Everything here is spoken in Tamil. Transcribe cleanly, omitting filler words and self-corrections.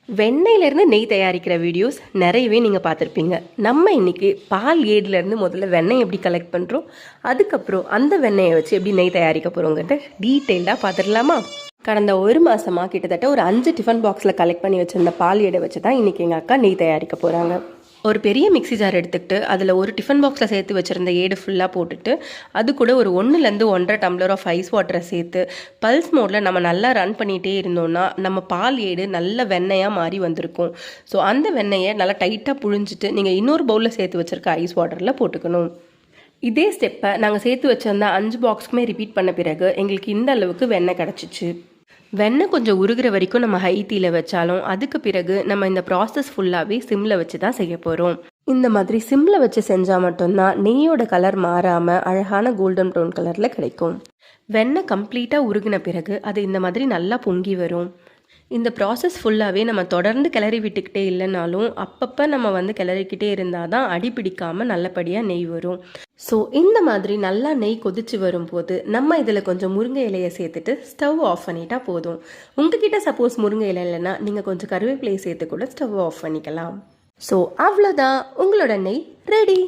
வெண்ணெயிலேருந்து நெய் தயாரிக்கிற வீடியோஸ் நிறையவே நீங்கள் பார்த்துருப்பீங்க. நம்ம இன்றைக்கி பால் ஏடுலேருந்து முதல்ல வெண்ணெய் எப்படி கலெக்ட் பண்ணுறோம், அதுக்கப்புறம் அந்த வெண்ணெயை வச்சு எப்படி நெய் தயாரிக்க போகிறோங்கிறத டீட்டெயில்டாக பார்த்துடலாமா? கடந்த ஒரு மாதமாக கிட்டத்தட்ட ஒரு 5 டிஃபன் பாக்ஸில் கலெக்ட் பண்ணி வச்சுருந்த பால் ஏடை வச்சு தான் இன்றைக்கி எங்கள் அக்கா நெய் தயாரிக்க போகிறாங்க. ஒரு பெரிய மிக்ஸி ஜார் எடுத்துக்கிட்டு அதில் ஒரு டிஃபன் பாக்ஸில் சேர்த்து வச்சுருந்த ஏடு ஃபுல்லாக போட்டுட்டு அது கூட ஒரு 1லேருந்து 1.5 டம்ளர் ஆஃப் ஐஸ் வாட்டரை சேர்த்து பல்ஸ் மோடில் நம்ம நல்லா ரன் பண்ணிகிட்டே இருந்தோம்னா நம்ம பால் ஏடு நல்ல வெண்ணெயாக மாறி வந்திருக்கும். ஸோ அந்த வெண்ணெயை நல்லா டைட்டாக புழிஞ்சிட்டு நீங்கள் இன்னொரு பவுலில் சேர்த்து வச்சுருக்க ஐஸ் வாட்டரில் போட்டுக்கணும். இதே ஸ்டெப்பை நாங்கள் சேர்த்து வச்சுருந்த 5 பாக்ஸுக்குமே ரிப்பீட் பண்ண பிறகு எங்களுக்கு இந்த அளவுக்கு வெண்ணெய் கிடச்சிச்சு. வெண்ணெய் கொஞ்சம் உருகிற வரைக்கும் நம்ம ஹை தீயில் வச்சாலும் அதுக்கு பிறகு நம்ம இந்த ப்ராசஸ் ஃபுல்லாகவே சிம்மில் வச்சு தான் செய்ய போகிறோம். இந்த மாதிரி சிம்மில் வச்சு செஞ்சால் மட்டும்தான் நெய்யோட கலர் மாறாமல் அழகான கோல்டன் ப்ரௌன் கலரில் கிடைக்கும். வெண்ணெய் கம்ப்ளீட்டாக உருகின பிறகு அது இந்த மாதிரி நல்லா பொங்கி வரும். இந்த ப்ராசஸ் ஃபுல்லாகவே நம்ம தொடர்ந்து கிளறி விட்டுக்கிட்டே இல்லைனாலும் அப்பப்போ நம்ம கிளறிக்கிட்டே இருந்தால் தான் அடி பிடிக்காமல் நல்லபடியாக நெய் வரும். ஸோ இந்த மாதிரி நல்லா நெய் கொதிச்சு வரும்போது நம்ம இதில் கொஞ்சம் முருங்கை இலையை சேர்த்துட்டு ஸ்டவ் ஆஃப் பண்ணிட்டா போதும். உங்ககிட்ட சப்போஸ் முருங்கை இலை இல்லைன்னா நீங்கள் கொஞ்சம் கருவேப்பிலையை சேர்த்து கூட ஸ்டவ் ஆஃப் பண்ணிக்கலாம். ஸோ அவ்வளோதான், உங்களோட நெய் ரெடி.